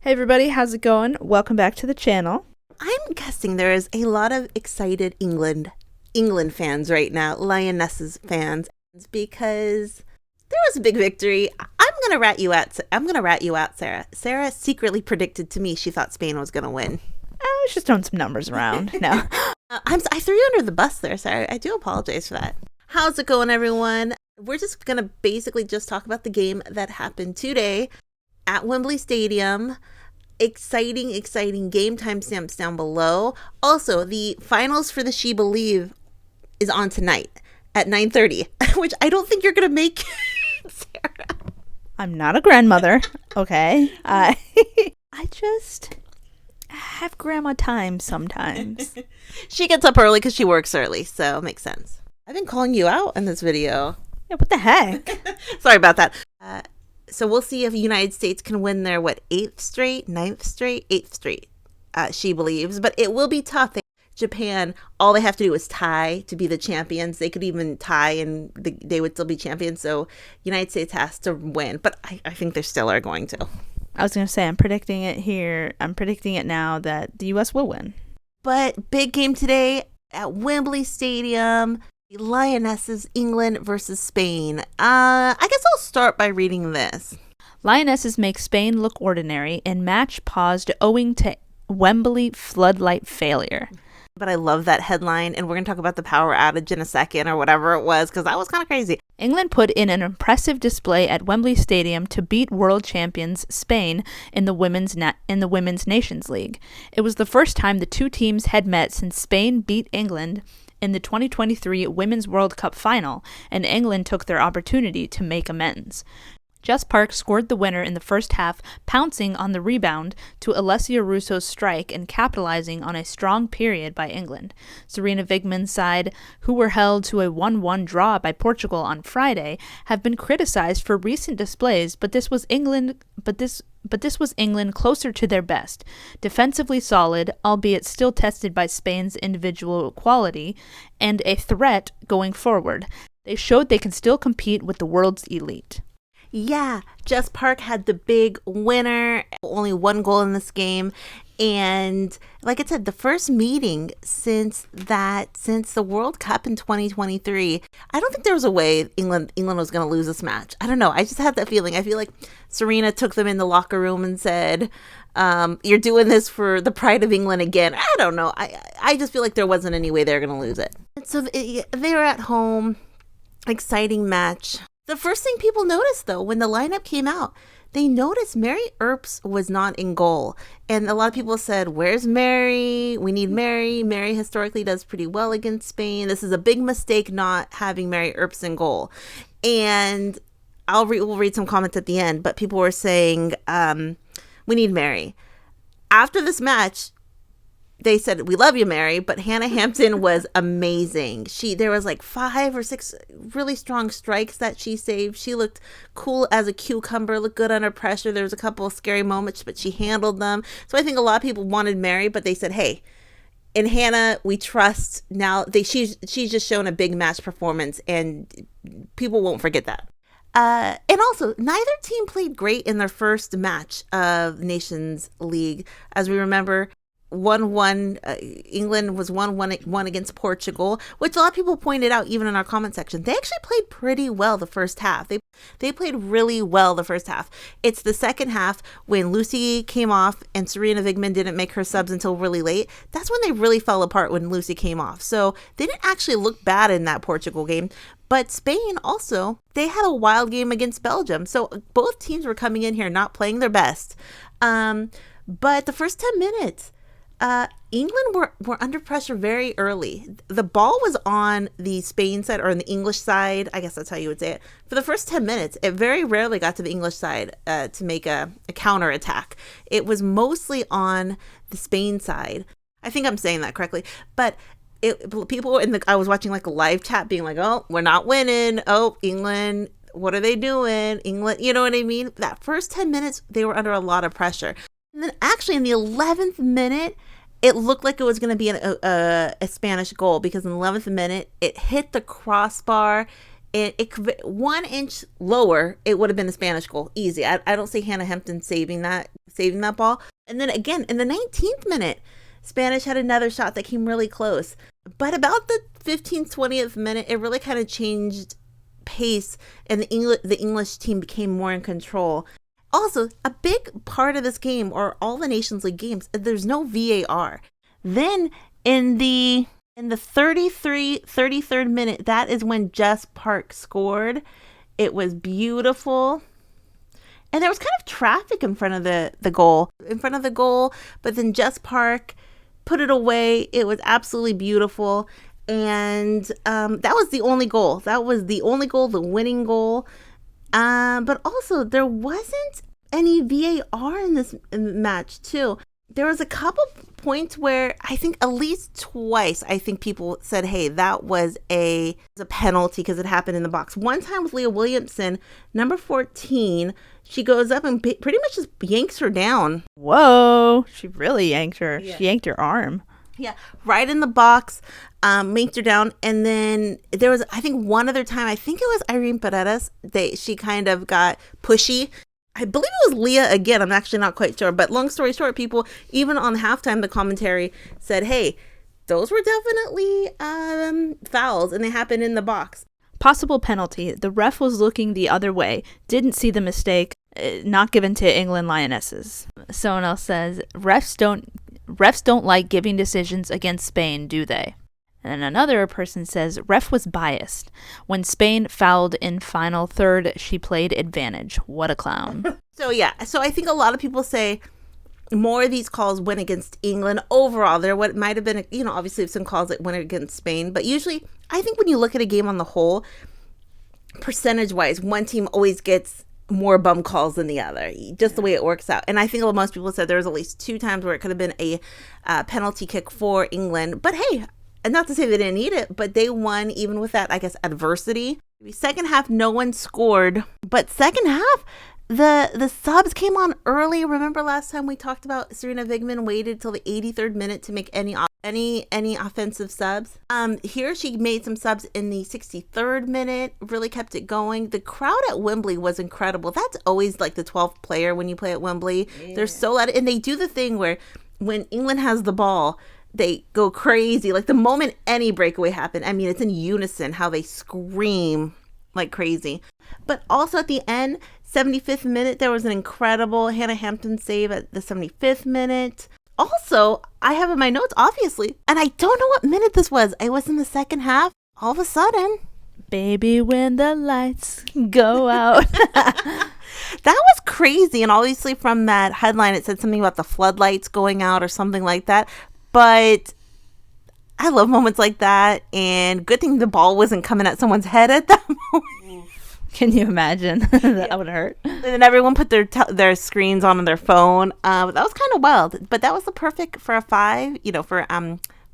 Hey everybody, how's it going? Welcome back to the channel. I'm guessing there is a lot of excited England fans right now, Lionesses fans, because there was a big victory. I'm gonna rat you out, Sarah. Sarah secretly predicted to me she thought Spain was gonna win. I was just throwing some numbers around. No. I threw you under the bus there, Sarah. I do apologize for that. How's it going, everyone? We're just gonna basically just talk about the game that happened today at Wembley Stadium. Exciting game. Timestamps down below. Also, the finals for the SheBelieves is on tonight at 9:30, which I don't think you're gonna make, Sarah. I'm not a grandmother, okay? I just have grandma time sometimes. She gets up early because she works early, so it makes sense. I've been calling you out in this video. Yeah, what the heck? Sorry about that. So we'll see if the United States can win their, 8th straight? SheBelieves. But it will be tough. Japan, all they have to do is tie to be the champions. They could even tie and they would still be champions. So United States has to win. But I think they still are going to. I was going to say, I'm predicting it here. I'm predicting it now that the U.S. will win. But big game today at Wembley Stadium. Lionesses, England versus Spain. I guess I'll start by reading this. Lionesses make Spain look ordinary and match paused owing to Wembley floodlight failure. But I love that headline, and we're going to talk about the power outage in a second or whatever it was, because that was kind of crazy. England put in an impressive display at Wembley Stadium to beat world champions Spain in the Women's Nations League. It was the first time the two teams had met since Spain beat England in the 2023 Women's World Cup final, and England took their opportunity to make amends. JESS Park scored the winner in the first half, pouncing on the rebound to Russo's strike and capitalizing on a strong period by England. Sarina Wiegman's side, who were held to a 1-1 draw by Portugal on Friday, have been criticized for recent displays, but this was England closer to their best. Defensively solid, albeit still tested by Spain's individual quality, and a threat going forward. They showed they can still compete with the world's elite. Yeah, JESS Park had the big winner, only one goal in this game. And like I said, the first meeting since the World Cup in 2023, I don't think there was a way England was going to lose this match. I don't know. I just had that feeling. I feel like Sarina took them in the locker room and said, you're doing this for the pride of England again. I don't know. I just feel like there wasn't any way they were going to lose it. And so they were at home. Exciting match. The first thing people noticed, though, when the lineup came out, they noticed Mary Earps was not in goal. And a lot of people said, where's Mary? We need Mary. Mary historically does pretty well against Spain. This is a big mistake not having Mary Earps in goal. And we'll read some comments at the end, but people were saying, we need Mary. After this match, they said, we love you, Mary, but Hannah Hampton was amazing. There was like 5 or 6 really strong strikes that she saved. She looked cool as a cucumber, looked good under pressure. There was a couple of scary moments, but she handled them. So I think a lot of people wanted Mary, but they said, hey, in Hannah, we trust now. She's just shown a big match performance, and people won't forget that. And also, neither team played great in their first match of Nations League. As we remember, 1-1, England was 1-1 against Portugal, which a lot of people pointed out even in our comment section. They actually played pretty well the first half. They played really well the first half. It's the second half when Lucy came off and Sarina Wiegman didn't make her subs until really late. That's when they really fell apart, when Lucy came off. So they didn't actually look bad in that Portugal game. But Spain also, they had a wild game against Belgium. So both teams were coming in here not playing their best. But the first 10 minutes, England were under pressure very early. The ball was on the Spain side, or on the English side. I guess that's how you would say it. For the first 10 minutes, it very rarely got to the English side to make a counter attack. It was mostly on the Spain side. I think I'm saying that correctly. But people I was watching like a live chat being like, oh, we're not winning. Oh, England, what are they doing? England, you know what I mean? That first 10 minutes, they were under a lot of pressure. And then actually in the 11th minute, it looked like it was going to be a Spanish goal, because in the 11th minute, it hit the crossbar. it could 1 inch lower, it would have been a Spanish goal. Easy. I don't see Hannah Hampton saving that ball. And then again, in the 19th minute, Spanish had another shot that came really close. But about the 15th, 20th minute, it really kind of changed pace, and the English team became more in control. Also, a big part of this game, or all the Nations League games, there's no VAR. Then in the 33rd minute, that is when JESS Park scored. It was beautiful. And there was kind of traffic in front of the goal. But then JESS Park put it away. It was absolutely beautiful. And that was the only goal. The winning goal. But also, there wasn't any VAR in this match, too. There was a couple points where I think at least twice, I think people said, hey, that was a penalty because it happened in the box. One time with Leah Williamson, number 14, she goes up and pretty much just yanks her down. Whoa, she really yanked her. Yeah. She yanked her arm. Yeah, right in the box, yanked her down. And then there was, I think, one other time, I think it was Irene Paredes, she kind of got pushy. I believe it was Leah again. I'm actually not quite sure. But long story short, people, even on halftime, the commentary said, hey, those were definitely fouls, and they happened in the box. Possible penalty. The ref was looking the other way. Didn't see the mistake. Not given to England Lionesses. Someone else says, refs don't like giving decisions against Spain, do they? And another person says, ref was biased. When Spain fouled in final third, she played advantage. What a clown. So I think a lot of people say more of these calls went against England. Overall, there might have been, obviously some calls that went against Spain. But usually, I think when you look at a game on the whole, percentage-wise, one team always gets more bum calls than the other, just the way it works out. And I think most people said there was at least 2 times where it could have been a penalty kick for England. But hey, and not to say they didn't need it, but they won even with that, I guess, adversity. Second half, no one scored. But second half, the subs came on early. Remember last time we talked about Sarina Wiegman waited till the 83rd minute to make any offensive subs. Here she made some subs in the 63rd minute, really kept it going. The crowd at Wembley was incredible. That's always like the 12th player when you play at Wembley. Yeah. They're so loud, and they do the thing where when England has the ball, they go crazy. Like the moment any breakaway happened, I mean, it's in unison how they scream like crazy. But also at the end, 75th minute, there was an incredible Hannah Hampton save at the 75th minute. Also, I have in my notes, obviously, and I don't know what minute this was. It was in the second half. All of a sudden, baby, when the lights go out. That was crazy. And obviously from that headline, it said something about the floodlights going out or something like that. But I love moments like that. And good thing the ball wasn't coming at someone's head at that moment. Can you imagine? That would hurt. And then everyone put their screens on their phone. That was kind of wild. But that was the perfect for a 5, for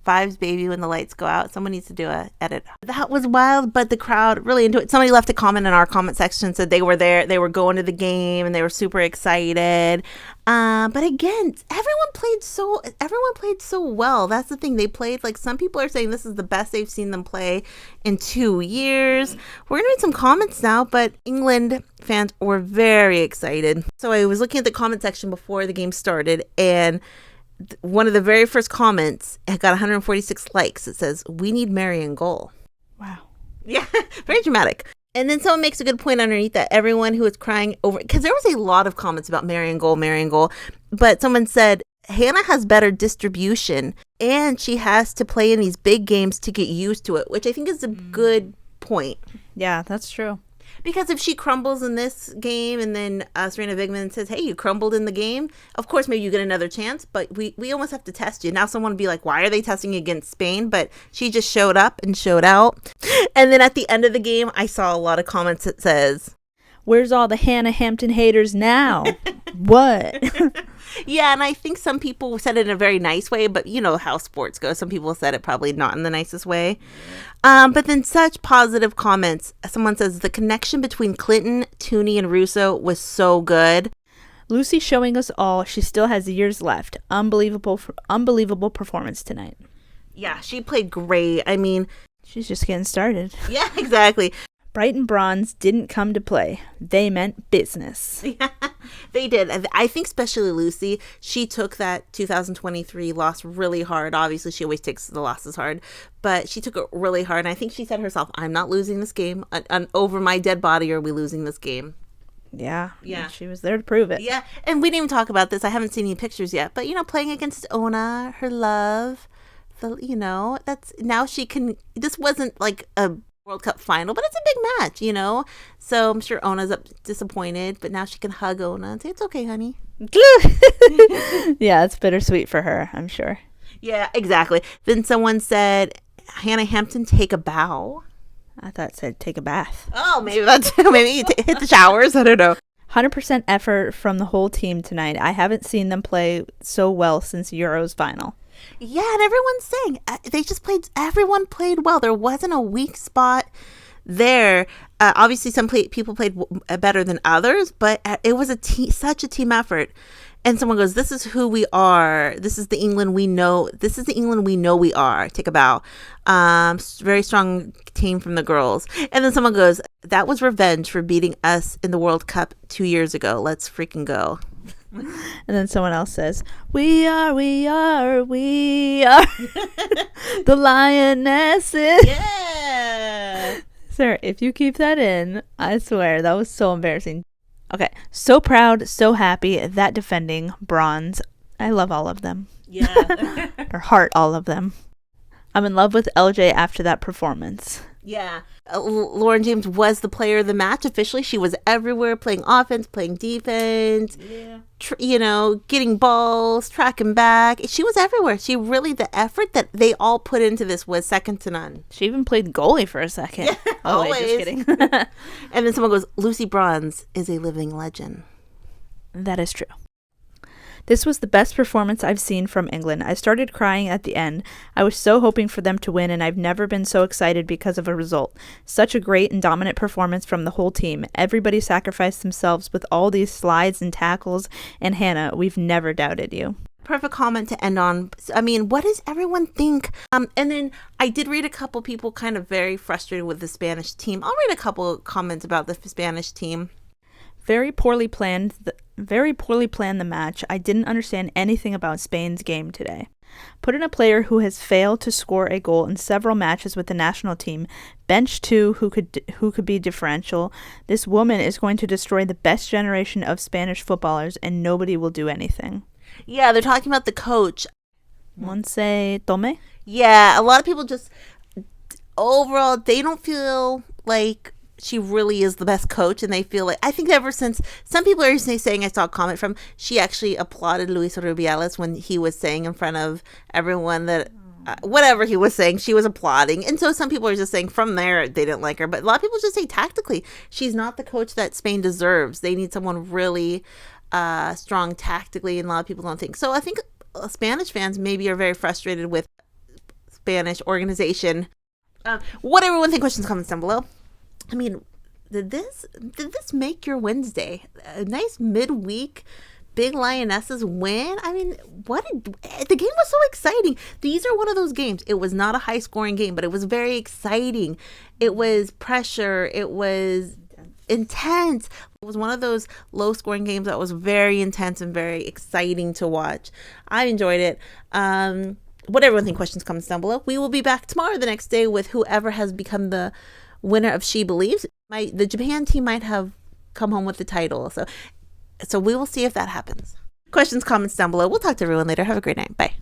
Fives, baby, when the lights go out. Someone needs to do a edit. That was wild, but the crowd really into it. Somebody left a comment in our comment section, said they were there, they were going to the game, and they were super excited. But again, everyone played so well. That's the thing. They played, like, some people are saying this is the best they've seen them play in 2 years. We're gonna read some comments now, but England fans were very excited. So I was looking at the comment section before the game started, and one of the very first comments got 146 likes. It says, "We need Mary in goal." Wow. Yeah, very dramatic. And then someone makes a good point underneath that everyone who was crying over, because there was a lot of comments about Mary in goal, but someone said, Hannah has better distribution and she has to play in these big games to get used to it, which I think is a good point. Yeah, that's true. Because if she crumbles in this game and then Sarina Wiegman says, hey, you crumbled in the game, of course, maybe you get another chance, but we almost have to test you. Now someone would be like, why are they testing against Spain? But she just showed up and showed out. And then at the end of the game, I saw a lot of comments that says, where's all the Hannah Hampton haters now? What? Yeah, and I think some people said it in a very nice way, but you know how sports go. Some people said it probably not in the nicest way. But then such positive comments. Someone says, the connection between Clinton, Tooney, and Russo was so good. Lucy showing us all she still has years left. Unbelievable performance tonight. Yeah, she played great. I mean, she's just getting started. Yeah, exactly. Brighton Bronze didn't come to play. They meant business. Yeah, they did. I think especially Lucy, she took that 2023 loss really hard. Obviously, she always takes the losses hard, but she took it really hard. And I think she said herself, I'm not losing this game. Over my dead body are we losing this game. Yeah. Yeah. She was there to prove it. Yeah. And we didn't even talk about this. I haven't seen any pictures yet. But, playing against Ona, her love, that's now she can. This wasn't like a World Cup final, but it's a big match, So I'm sure Ona's disappointed, but now she can hug Ona and say, it's okay, honey. Yeah, it's bittersweet for her, I'm sure. Yeah, exactly. Then someone said, Hannah Hampton, take a bow. I thought it said take a bath. Oh, maybe maybe hit the showers. I don't know. 100% effort from the whole team tonight. I haven't seen them play so well since Euros final. Yeah, and everyone's saying everyone played well. There wasn't a weak spot there. Obviously, some people played better than others, but it was such a team effort. And someone goes, this is who we are. This is the England we know. This is the England we know we are. Take a bow. Very strong team from the girls. And then someone goes, that was revenge for beating us in the World Cup 2 years ago. Let's freaking go. And then someone else says, we are the Lionesses. Yeah. Sir, if you keep that in, I swear, that was so embarrassing. Okay, so proud, so happy, that defending bronze. I love all of them. Yeah. Or heart all of them. I'm in love with LJ after that performance. Yeah. Lauren James was the player of the match officially. She was everywhere, playing offense, playing defense, getting balls, tracking back. She was everywhere. The effort that they all put into this was second to none. She even played goalie for a second. Yeah, oh, always. wait, just kidding. And then someone goes, Lucy Bronze is a living legend. That is true. This was the best performance I've seen from England. I started crying at the end. I was so hoping for them to win, and I've never been so excited because of a result. Such a great and dominant performance from the whole team. Everybody sacrificed themselves with all these slides and tackles, and Hannah, we've never doubted you. Perfect comment to end on. I mean, what does everyone think? And then I did read a couple people kind of very frustrated with the Spanish team. I'll read a couple comments about the Spanish team. Very poorly planned the match. I didn't understand anything about Spain's game today. Put in a player who has failed to score a goal in several matches with the national team. Bench two who could be differential. This woman is going to destroy the best generation of Spanish footballers, and nobody will do anything. Yeah, they're talking about the coach. Montse Tomé? Yeah, a lot of people just overall they don't feel like she really is the best coach, and they feel like, I think ever since, some people are saying, I saw a comment from, she actually applauded Luis Rubiales when he was saying in front of everyone that whatever he was saying, she was applauding. And so some people are just saying from there they didn't like her, but a lot of people just say tactically she's not the coach that Spain deserves. They need someone really strong tactically, and a lot of people don't think so. I think Spanish fans maybe are very frustrated with Spanish organization. What everyone think? Questions, comments down below. I mean, did this make your Wednesday? A nice midweek big Lionesses win? I mean, the game was so exciting. These are one of those games. It was not a high scoring game, but it was very exciting. It was pressure. It was intense. It was one of those low scoring games that was very intense and very exciting to watch. I enjoyed it. What everyone think? Questions, comments down below. We will be back tomorrow, the next day, with whoever has become the winner of SheBelieves. The Japan team might have come home with the title. So we will see if that happens. Questions, comments down below. We'll talk to everyone later. Have a great night. Bye.